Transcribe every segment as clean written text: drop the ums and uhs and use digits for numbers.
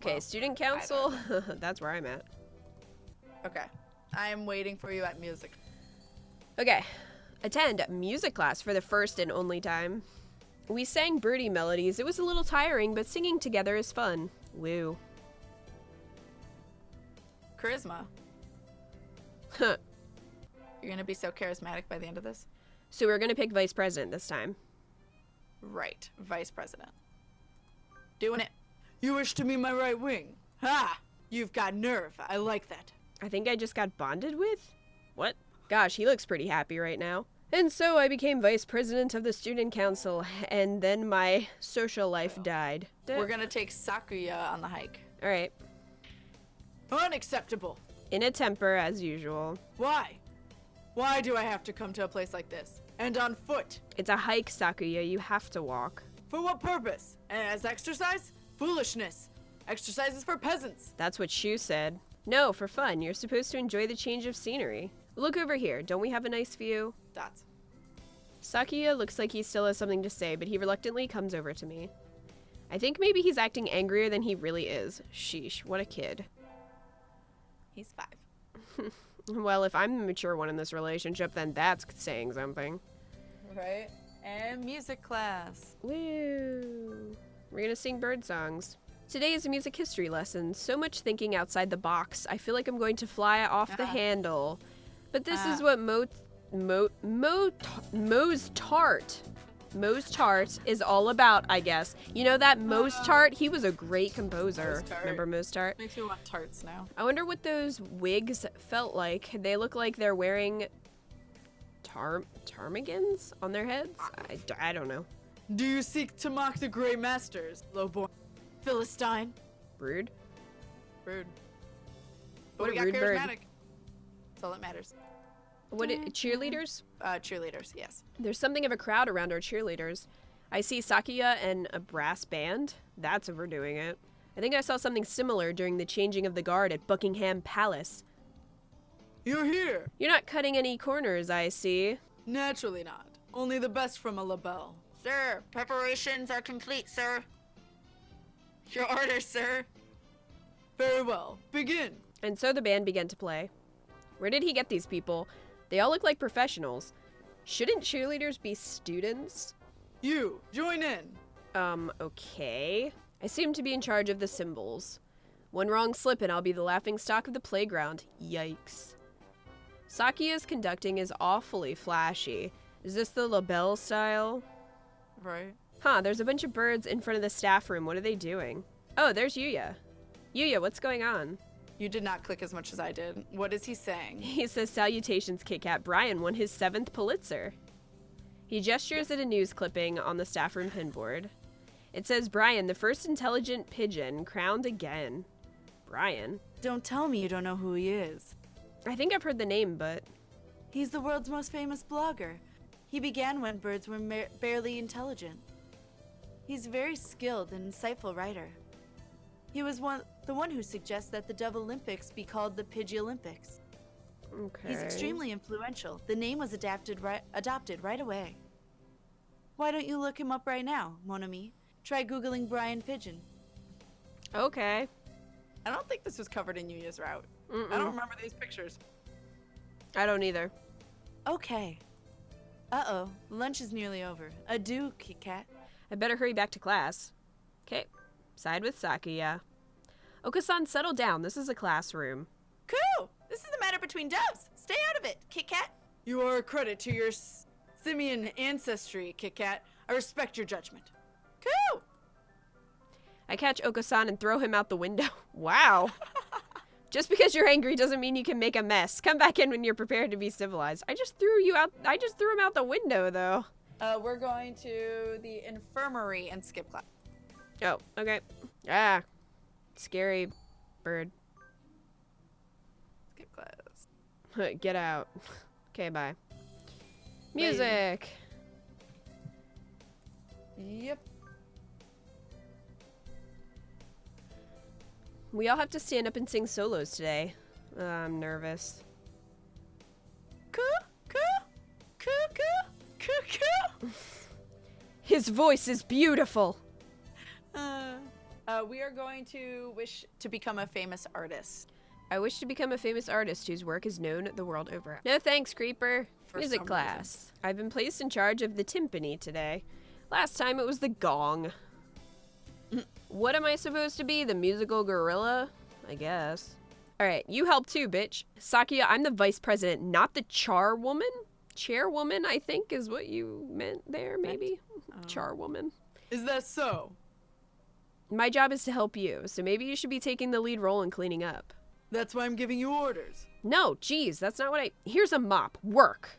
Okay, Well, student council. That's where I'm at. Okay. I'm waiting for you at music. Okay. Attend music class for the first and only time. We sang birdie melodies. It was a little tiring, but singing together is fun. Woo. Charisma. Huh. You're gonna be so charismatic by the end of this. So we're gonna pick vice president this time. Right. Vice president. Doing it. You wish to be my right wing. Ha! You've got nerve. I like that. I think I just got bonded with? What? Gosh, he looks pretty happy right now. And so I became vice president of the student council, and then my social life died. We're gonna take Sakuya on the hike. Alright. Unacceptable. In a temper, as usual. Why? Why do I have to come to a place like this? And on foot? It's a hike, Sakuya. You have to walk. For what purpose? As exercise? Foolishness. Exercise is for peasants. That's what Shuu said. No, for fun. You're supposed to enjoy the change of scenery. Look over here. Don't we have a nice view? Dots. Sakuya looks like he still has something to say, but he reluctantly comes over to me. I think maybe he's acting angrier than he really is. Sheesh, what a kid. He's 5. Well, if I'm the mature one in this relationship, then that's saying something. Right? And music class. Woo! We're gonna sing bird songs. Today is a music history lesson. So much thinking outside the box. I feel like I'm going to fly off the handle. But this is what Mozart is all about, I guess. You know that Mozart? He was a great composer. Remember Mozart? Makes me want tarts now. I wonder what those wigs felt like. They look like they're wearing ptarmigans on their heads? I don't know. Do you seek to mock the great masters, lowborn Philistine? Rude? Rude. What But we a got rude bird. charismatic. That's all that matters. Cheerleaders? Cheerleaders, yes. There's something of a crowd around our cheerleaders. I see Sakuya and a brass band. That's overdoing it. I think I saw something similar during the changing of the guard at Buckingham Palace. You're here! You're not cutting any corners, I see. Naturally not. Only the best from a labelle. Sir, preparations are complete, sir. Your orders, sir. Very well. Begin. And so the band began to play. Where did he get these people? They all look like professionals. Shouldn't cheerleaders be students? You, join in. Okay. I seem to be in charge of the cymbals. One wrong slip and I'll be the laughingstock of the playground. Yikes. Sakuya's conducting is awfully flashy. Is this the labelle style? Right. Huh, there's a bunch of birds in front of the staff room. What are they doing? Oh, there's Yuuya. Yuuya, what's going on? You did not click as much as I did. What is he saying? He says, "Salutations, KitKat. Brian won his 7th Pulitzer." He gestures at a news clipping on the staff room pinboard. It says, "Brian, the first intelligent pigeon, crowned again." Brian? Don't tell me you don't know who he is. I think I've heard the name, but... He's the world's most famous blogger. He began when birds were barely intelligent. He's a very skilled and insightful writer. He was the one who suggests that the Dove Olympics be called the Pidgey Olympics. Okay. He's extremely influential. The name was adopted right away. Why don't you look him up right now, mon ami? Try Googling Brian Pigeon. Okay. I don't think this was covered in Yuya's route. I don't remember these pictures. I don't either. Okay. Uh-oh, lunch is nearly over. Adieu, KitKat. I better hurry back to class. Okay. Side with Sakuya. Okosan, settle down. This is a classroom. Coo! This is a matter between doves. Stay out of it, KitKat. You are a credit to your simian ancestry, KitKat. I respect your judgment. Coo! I catch Okosan and throw him out the window. Wow. Just because you're angry doesn't mean you can make a mess. Come back in when you're prepared to be civilized. I just threw him out the window, though. We're going to the infirmary and skip class. Oh, okay. Ah. Scary bird. Skip class. Get out. Okay, bye. Music. Yep. We all have to stand up and sing solos today. I'm nervous. Coo, coo, coo, coo, coo, coo. His voice is beautiful. we are going to wish to become a famous artist. I wish to become a famous artist whose work is known the world over. No thanks, Creeper. For Music some class. I've been placed in charge of the timpani today. Last time it was the gong. What am I supposed to be? The musical gorilla? I guess. Alright, you help too, bitch. Sakuya, I'm the vice president, not the charwoman? Chairwoman, I think, is what you meant there, maybe? Charwoman. Is that so? My job is to help you, so maybe you should be taking the lead role in cleaning up. That's why I'm giving you orders. No, geez, that's not what I... Here's a mop. Work.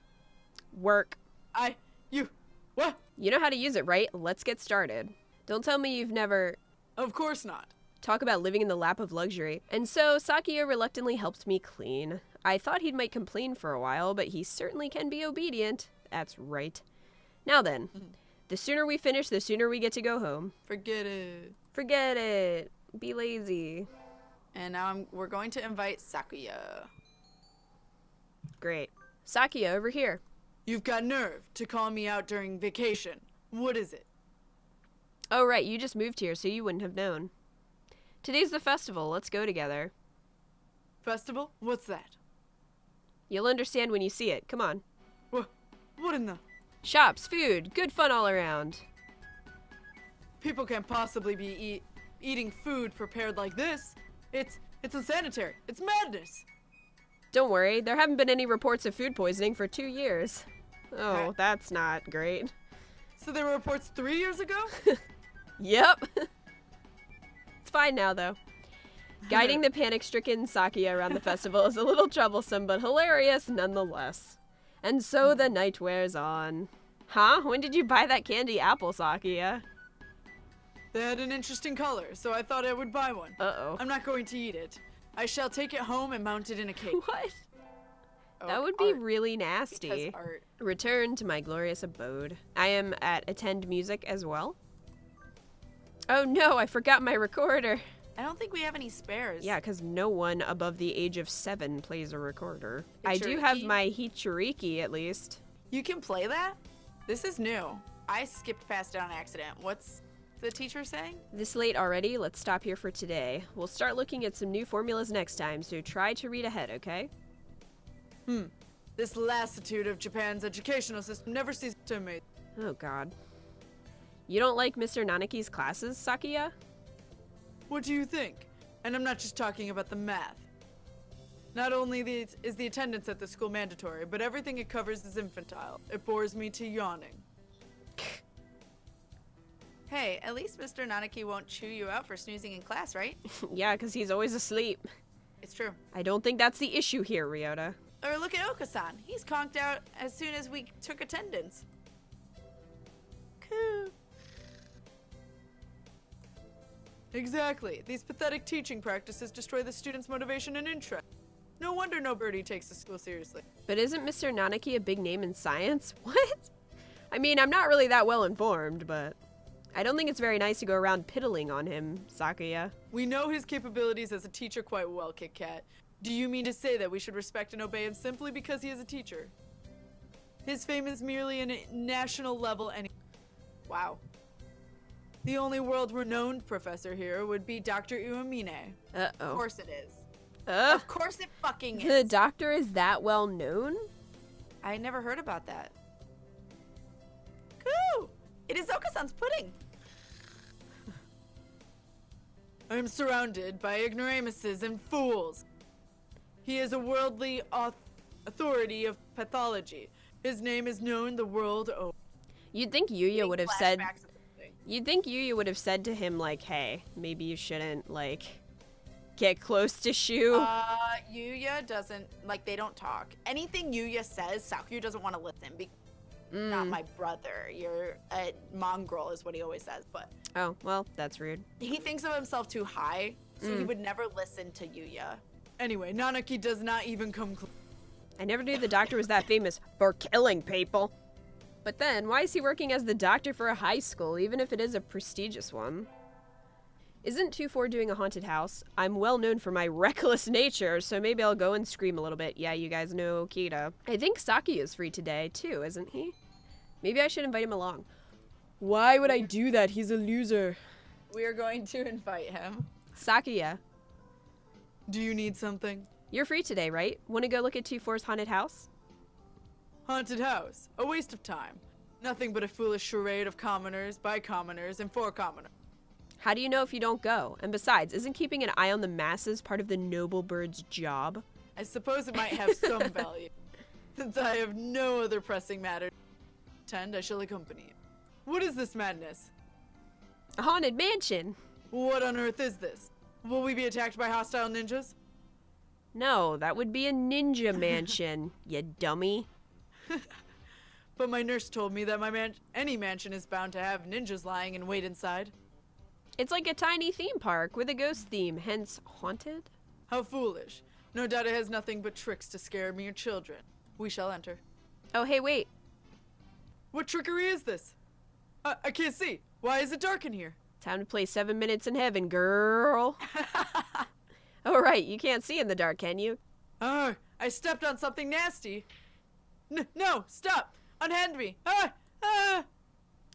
Work. What? You know how to use it, right? Let's get started. Don't tell me you've never... Of course not. Talk about living in the lap of luxury. And so, Sakuya reluctantly helped me clean. I thought he might complain for a while, but he certainly can be obedient. That's right. Now then, the sooner we finish, the sooner we get to go home. Forget it. Forget it. Be lazy. And now we're going to invite Sakuya. Great. Sakuya, over here. You've got nerve to call me out during vacation. What is it? Oh, right, you just moved here, so you wouldn't have known. Today's the festival. Let's go together. Festival? What's that? You'll understand when you see it. Come on. What in the... Shops, food, good fun all around. People can't possibly be eating food prepared like this. It's unsanitary. It's madness. Don't worry, there haven't been any reports of food poisoning for 2 years. Oh, that's not great. So there were reports 3 years ago? Yep. It's fine now, though. Guiding the panic-stricken Sakuya around the festival is a little troublesome, but hilarious nonetheless. And so the night wears on. Huh? When did you buy that candy apple, Sakuya? They had an interesting color, so I thought I would buy one. Uh-oh. I'm not going to eat it. I shall take it home and mount it in a cake. What? Oh, That would be art. really nasty. Because art. Return to my glorious abode. I am at Attend Music as well. Oh no, I forgot my recorder. I don't think we have any spares. Yeah, because no one above the age of 7 plays a recorder. I do have Hichiriki? my Hichiriki, at least. You can play that? This is new. I skipped past it on accident. What's the teacher saying? This late already, let's stop here for today. We'll start looking at some new formulas next time, so try to read ahead, okay? This lassitude of Japan's educational system never ceases to amaze. Oh god. You don't like Mr. Nanaki's classes, Sakuya? What do you think? And I'm not just talking about the math. Not only is the attendance at the school mandatory, but everything it covers is infantile. It bores me to yawning. Hey, at least Mr. Nanaki won't chew you out for snoozing in class, right? Yeah, because he's always asleep. It's true. I don't think that's the issue here, Ryouta. Or look at Okosan. He's conked out as soon as we took attendance. Cool. Exactly. These pathetic teaching practices destroy the students' motivation and interest. No wonder no birdie takes the school seriously. But isn't Mr. Nanaki a big name in science? What? I mean, I'm not really that well informed, but I don't think it's very nice to go around piddling on him, Sakuya. We know his capabilities as a teacher quite well, KitKat. Do you mean to say that we should respect and obey him simply because he is a teacher? His fame is merely a national level and... Wow. The only world-renowned professor here would be Dr. Iwamine. Of Uh-oh. course it is. Of course it fucking The is. doctor is that well known? I never heard about that. Coo! It is Okosan's pudding. I am surrounded by ignoramuses and fools. He is a worldly authority of pathology. His name is known the world over. You'd think Yuuya would have said... Flashbacks of the thing. You'd think Yuuya would have said to him, like, hey, maybe you shouldn't, like, get close to Shuu. Yuuya doesn't, like, they don't talk. Anything Yuuya says, Sakuya doesn't want to listen. Not my brother. You're a mongrel is what he always says, but... Oh, well, that's rude. He thinks of himself too high, so he would never listen to Yuuya. Anyway, Nanaki does not even come close. I never knew the doctor was that famous for killing people. But then, why is he working as the doctor for a high school, even if it is a prestigious one? Isn't 2-4 doing a haunted house? I'm well known for my reckless nature, so maybe I'll go and scream a little bit. Yeah, you guys know Kita. I think Saki is free today, too, isn't he? Maybe I should invite him along. Why would I do that? He's a loser. We are going to invite him. Sakuya, Do you need something? you're free today, right? Want to go look at 2-4's haunted house? Haunted house. A waste of time. Nothing but a foolish charade of commoners, by commoners, and for commoners. How do you know if you don't go? And besides, isn't keeping an eye on the masses part of the noble bird's job? I suppose it might have some value. Since I have no other pressing matter to attend, I shall accompany you. What is this madness? A haunted mansion. What on earth is this? Will we be attacked by hostile ninjas? No, that would be a ninja mansion, you dummy. But my nurse told me that any mansion is bound to have ninjas lying in wait inside. It's like a tiny theme park with a ghost theme, hence haunted. How foolish. No doubt it has nothing but tricks to scare mere children. We shall enter. Oh, hey, wait. What trickery is this? I can't see. Why is it dark in here? Time to play 7 Minutes in Heaven, girl. Oh, right, you can't see in the dark, can you? Oh, I stepped on something nasty. No, stop! Unhand me!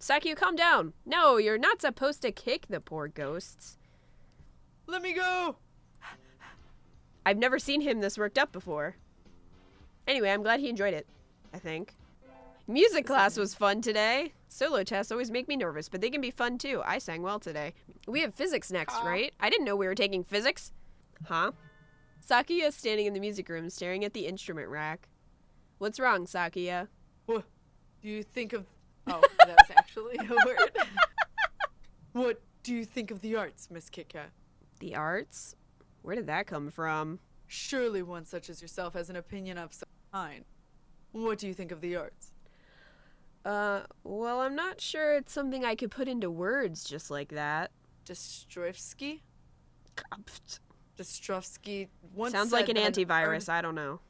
Sakuya, calm down. No, you're not supposed to kick the poor ghosts. Let me go! I've never seen him this worked up before. Anyway, I'm glad he enjoyed it, I think. Music class was fun today. Solo tests always make me nervous, but they can be fun too. I sang well today. We have physics next, right? I didn't know we were taking physics. Huh? Sakuya is standing in the music room staring at the instrument rack. What's wrong, Sakuya? What do you think of... Oh, that was actually a word. What do you think of the arts, Miss KitKat? The arts? Where did that come from? Surely one such as yourself has an opinion of some kind. What do you think of the arts? Well, I'm not sure it's something I could put into words just like that. Dostoevsky? Dostoevsky once Sounds said like an that antivirus, I don't know.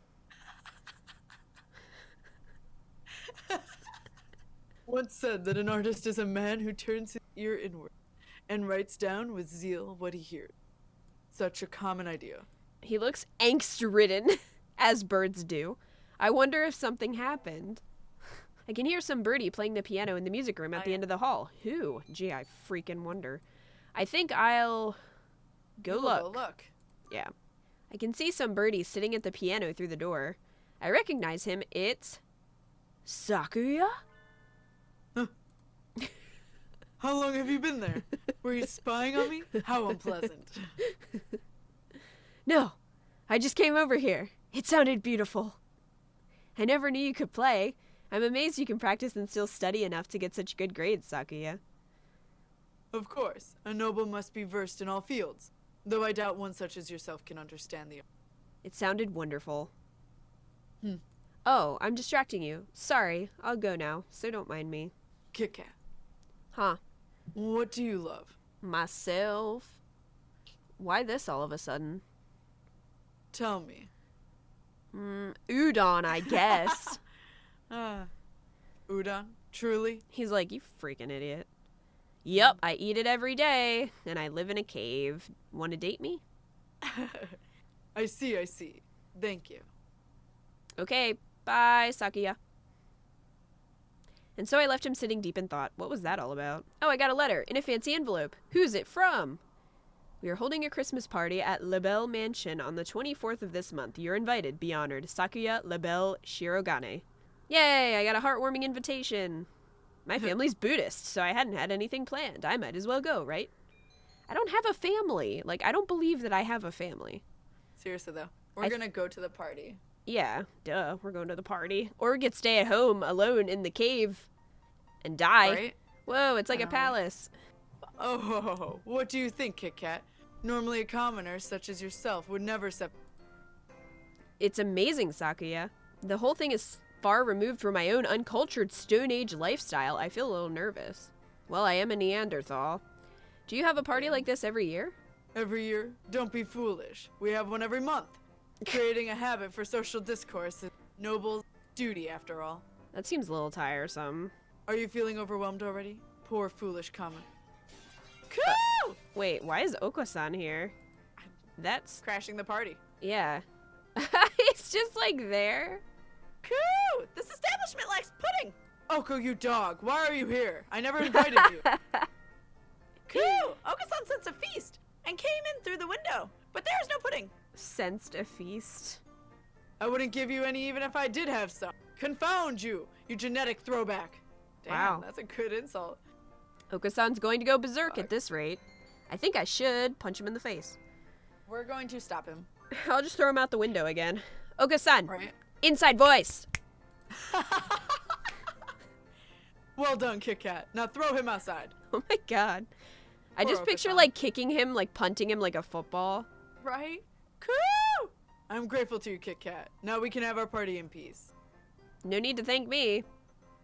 once said that an artist is a man who turns his ear inward and writes down with zeal what he hears. Such a common idea. He looks angst-ridden, as birds do. I wonder if something happened. I can hear some birdie playing the piano in the music room at the end of the hall. Who? Gee, I freaking wonder. I think I'll go look. Go look. Yeah. I can see some birdie sitting at the piano through the door. I recognize him. It's Sakuya? How long have you been there? Were you spying on me? How unpleasant. No, I just came over here. It sounded beautiful. I never knew you could play. I'm amazed you can practice and still study enough to get such good grades, Sakuya. Of course, a noble must be versed in all fields, though I doubt one such as yourself can understand the art. It sounded wonderful. Hmm. Oh, I'm distracting you. Sorry, I'll go now, so don't mind me. KitKat, Huh. what do you love? Myself. Why this all of a sudden? Tell me. Udon, I guess. Udon? Truly? He's like, you freaking idiot. Yep, I eat it every day, and I live in a cave. Want to date me? I see. Thank you. Okay, bye, Sakuya. And so I left him sitting deep in thought. What was that all about? Oh, I got a letter in a fancy envelope. Who's it from? We are holding a Christmas party at LaBelle Mansion on the 24th of this month. You're invited. Be honored. Sakuya LaBelle Shirogane. Yay, I got a heartwarming invitation. My family's Buddhist, so I hadn't had anything planned. I might as well go, right? I don't have a family. Like, I don't believe that I have a family. Seriously, though. We're gonna go to the party. Yeah, duh. We're going to the party. Or we could stay at home alone in the cave and die. Right? Whoa, it's like a palace. Oh, what do you think, KitKat? Normally a commoner such as yourself would never It's amazing, Sakuya. The whole thing is far removed from my own uncultured Stone Age lifestyle. I feel a little nervous. Well, I am a Neanderthal. Do you have a party like this every year? Every year? Don't be foolish. We have one every month. Creating a habit for social discourse is noble duty, after all. That seems a little tiresome. Are you feeling overwhelmed already? Poor foolish commoner. Coo! Wait, why is Okosan here? That's... Crashing the party. Yeah. He's just like there. Coo! This establishment likes pudding! Oko, you dog. Why are you here? I never invited you. Coo! Okosan sensed a feast and came in through the window, but there is no pudding. Sensed a feast. I wouldn't give you any even if I did have some. Confound you, you genetic throwback. Damn, Wow. That's a good insult. Okosan's going to go berserk at this rate. I think I should punch him in the face. We're going to stop him. I'll just throw him out the window again. Okosan, Right. inside voice. Well done, KitKat. Now throw him outside. Oh my god. I Poor just picture Okosan. like kicking him, like punting him like a football. Right? Coo! I'm grateful to you, KitKat. Now we can have our party in peace. No need to thank me.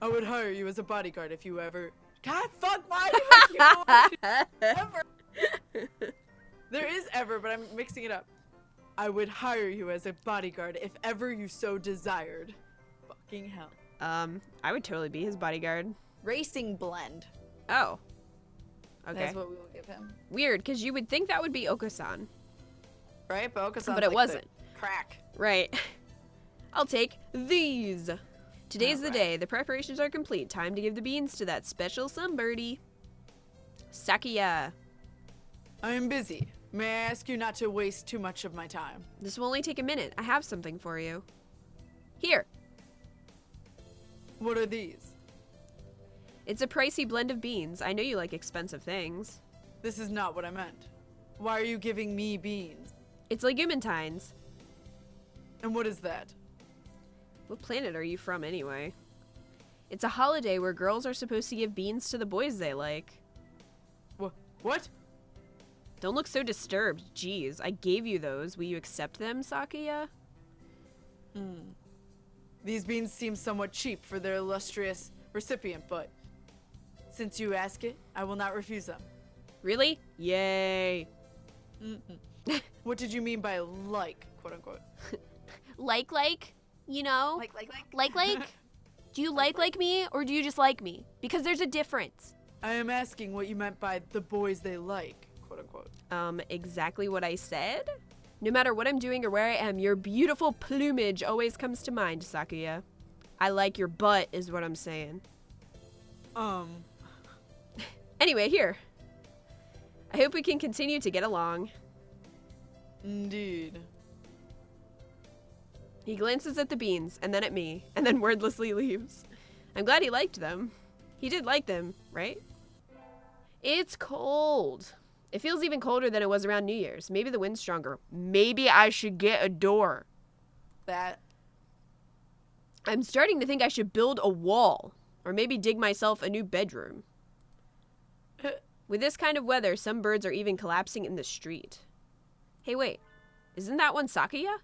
I would hire you as a bodyguard if you ever... God, fuck, why do you ever? There is ever, but I'm mixing it up. I would hire you as a bodyguard if ever you so desired. Fucking hell. I would totally be his bodyguard. Racing blend. Oh. Okay. That's what we will give him. Weird, because you would think that would be Okosan. Right? But Okosan's But it like wasn't. the crack. Right. I'll take these. Today's the Alright. day. The preparations are complete. Time to give the beans to that special sunbirdie. Sakuya. I am busy. May I ask you not to waste too much of my time? This will only take a minute. I have something for you. Here. What are these? It's a pricey blend of beans. I know you like expensive things. This is not what I meant. Why are you giving me beans? It's legumentines. And what is that? What planet are you from anyway? It's a holiday where girls are supposed to give beans to the boys they like. What? Don't look so disturbed. Jeez, I gave you those. Will you accept them, Sakuya? These beans seem somewhat cheap for their illustrious recipient, but since you ask it, I will not refuse them. Really? Yay. What did you mean by like, quote unquote? Like? You know? Like? Do you like me, or do you just like me? Because there's a difference. I am asking what you meant by the boys they like, quote unquote. Exactly what I said? No matter what I'm doing or where I am, your beautiful plumage always comes to mind, Sakuya. I like your butt, is what I'm saying. Anyway, here. I hope we can continue to get along. Indeed. He glances at the beans, and then at me, and then wordlessly leaves. I'm glad he liked them. He did like them, right? It's cold. It feels even colder than it was around New Year's. Maybe the wind's stronger. Maybe I should get a door. That. I'm starting to think I should build a wall, or maybe dig myself a new bedroom. With this kind of weather, some birds are even collapsing in the street. Hey, wait. Isn't that one Sakuya?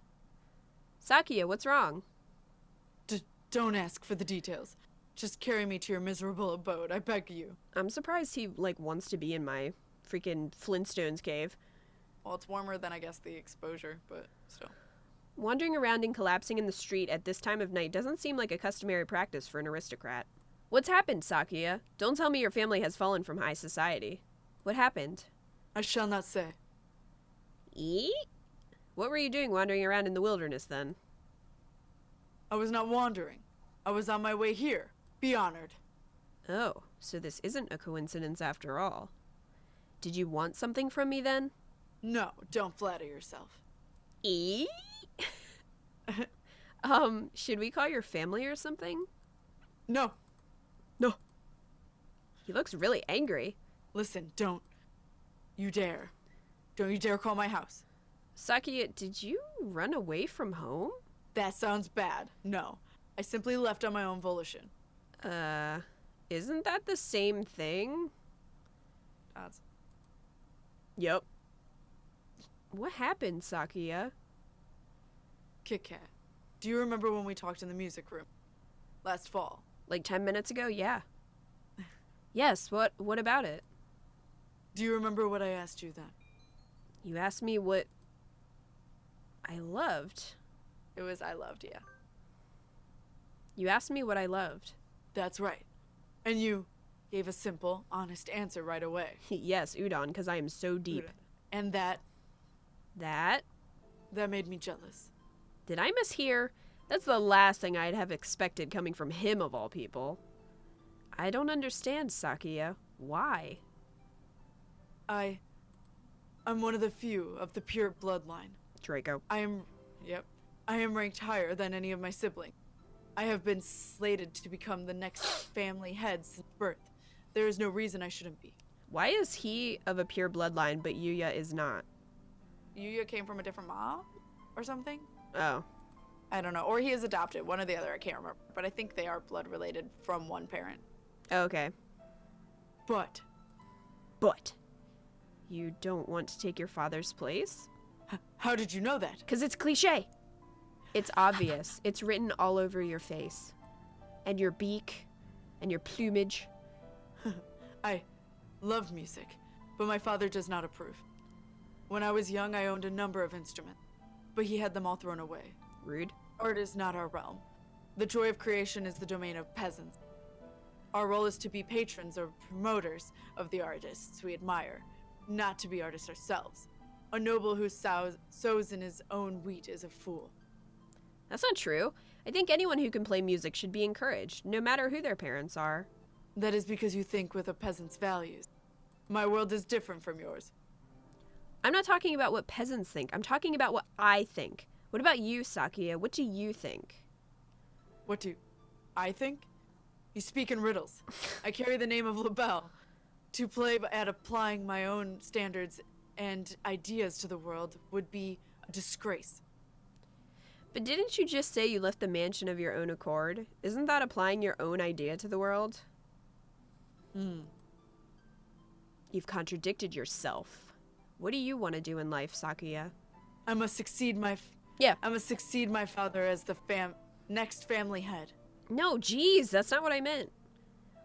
Sakuya, what's wrong? Don't ask for the details. Just carry me to your miserable abode, I beg you. I'm surprised he, wants to be in my freaking Flintstones cave. Well, it's warmer than I guess the exposure, but still. Wandering around and collapsing in the street at this time of night doesn't seem like a customary practice for an aristocrat. What's happened, Sakuya? Don't tell me your family has fallen from high society. What happened? I shall not say. Eat? What were you doing wandering around in the wilderness then? I was not wandering. I was on my way here. Be honored. Oh, so this isn't a coincidence after all. Did you want something from me then? No, don't flatter yourself. Eat? Should we call your family or something? No. He looks really angry. Listen, don't you dare. Don't you dare call my house. Sakuya, did you run away from home? That sounds bad. No. I simply left on my own volition. Isn't that the same thing? That's... Yep. What happened, Sakuya? KitKat, do you remember when we talked in the music room? Last fall. Like 10 minutes ago? Yeah. Yes, what about it? Do you remember what I asked you then? You asked me what I loved. It was I loved, yeah. You asked me what I loved. That's right. And you gave a simple, honest answer right away. Yes, udon, because I am so deep. And that made me jealous. Did I mishear? That's the last thing I'd have expected coming from him of all people. I don't understand, Sakuya. Why? I'm one of the few of the pure bloodline. Draco. I am ranked higher than any of my siblings. I have been slated to become the next family head since birth. There is no reason I shouldn't be. Why is he of a pure bloodline, but Yuuya is not? Yuuya came from a different mom or something? Oh. I don't know. Or he is adopted. One or the other. I can't remember. But I think they are blood related from one parent. Okay. But. You don't want to take your father's place? How did you know that? Because it's cliche. It's obvious. It's written all over your face. And your beak. And your plumage. I love music, but my father does not approve. When I was young, I owned a number of instruments, but he had them all thrown away. Rude. Art is not our realm. The joy of creation is the domain of peasants. Our role is to be patrons or promoters of the artists we admire, not to be artists ourselves. A noble who sows in his own wheat is a fool. That's not true. I think anyone who can play music should be encouraged, no matter who their parents are. That is because you think with a peasant's values. My world is different from yours. I'm not talking about what peasants think. I'm talking about what I think. What about you, Sakuya? What do you think? What do I think? You speak in riddles. I carry the name of LaBelle. To play at applying my own standards and ideas to the world would be a disgrace. But didn't you just say you left the mansion of your own accord? Isn't that applying your own idea to the world? You've contradicted yourself. What do you want to do in life, Sakuya? I must succeed my father as the next family head. No, geez, that's not what I meant.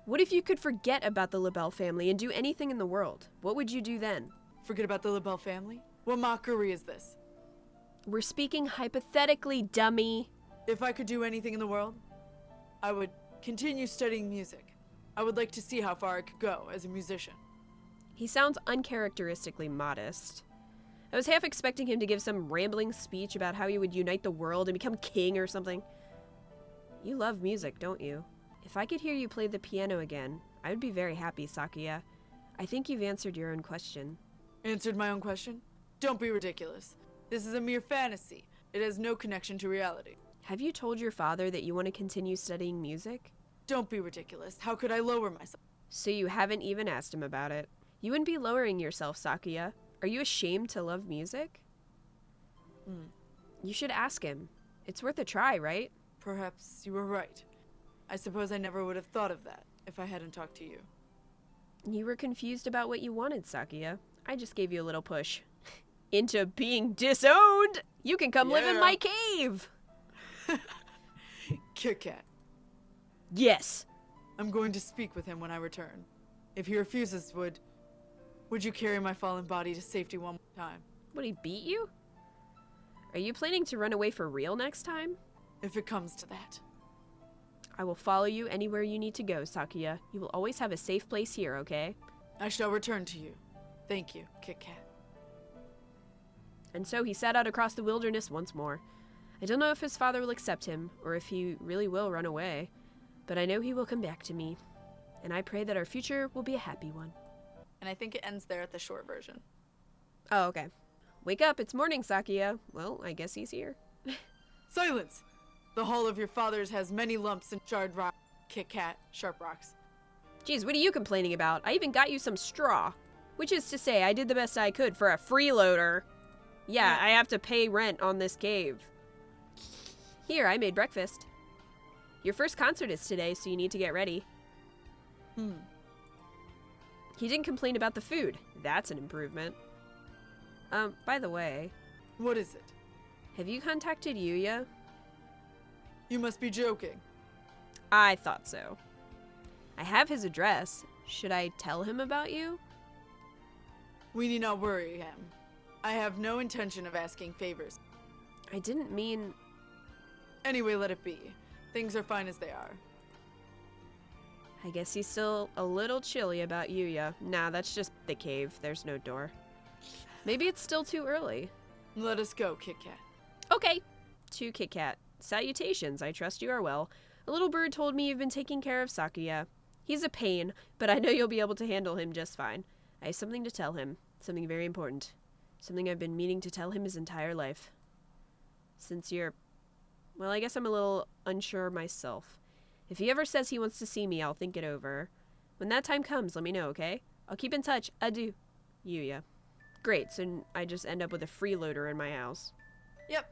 What if you could forget about the LaBelle family and do anything in the world? What would you do then? Forget about the LaBelle family? What mockery is this? We're speaking hypothetically, dummy. If I could do anything in the world, I would continue studying music. I would like to see how far I could go as a musician. He sounds uncharacteristically modest. I was half expecting him to give some rambling speech about how he would unite the world and become king or something. You love music, don't you? If I could hear you play the piano again, I would be very happy, Sakuya. I think you've answered your own question. Answered my own question? Don't be ridiculous. This is a mere fantasy. It has no connection to reality. Have you told your father that you want to continue studying music? Don't be ridiculous. How could I lower myself? So you haven't even asked him about it. You wouldn't be lowering yourself, Sakuya. Are you ashamed to love music? You should ask him. It's worth a try, right? Perhaps you were right. I suppose I never would have thought of that if I hadn't talked to you. You were confused about what you wanted, Sakuya. I just gave you a little push. Into being disowned! You can come live in my cave! KitKat. Yes! I'm going to speak with him when I return. If he refuses, would you carry my fallen body to safety one more time? Would he beat you? Are you planning to run away for real next time? If it comes to that. I will follow you anywhere you need to go, Sakuya. You will always have a safe place here, okay? I shall return to you. Thank you, KitKat. And so he set out across the wilderness once more. I don't know if his father will accept him, or if he really will run away, but I know he will come back to me. And I pray that our future will be a happy one. And I think it ends there at the short version. Oh, okay. Wake up, it's morning, Sakuya. Well, I guess he's here. Silence! The hall of your father's has many lumps and charred rock. KitKat, sharp rocks. Geez, what are you complaining about? I even got you some straw. Which is to say, I did the best I could for a freeloader. Yeah, I have to pay rent on this cave. Here, I made breakfast. Your first concert is today, so you need to get ready. He didn't complain about the food. That's an improvement. By the way... What is it? Have you contacted Yuuya? You must be joking. I thought so. I have his address. Should I tell him about you? We need not worry him. I have no intention of asking favors. I didn't mean... Anyway, let it be. Things are fine as they are. I guess he's still a little chilly about Yuuya. Nah, that's just the cave. There's no door. Maybe it's still too early. Let us go, KitKat. Okay. To KitKat. Salutations, I trust you are well. A little bird told me you've been taking care of Sakuya. He's a pain, but I know you'll be able to handle him just fine. I have something to tell him. Something very important. Something I've been meaning to tell him his entire life. Since you're... Well, I guess I'm a little unsure myself. If he ever says he wants to see me, I'll think it over. When that time comes, let me know, okay? I'll keep in touch. Adieu. Yuuya. Great, so I just end up with a freeloader in my house. Yep.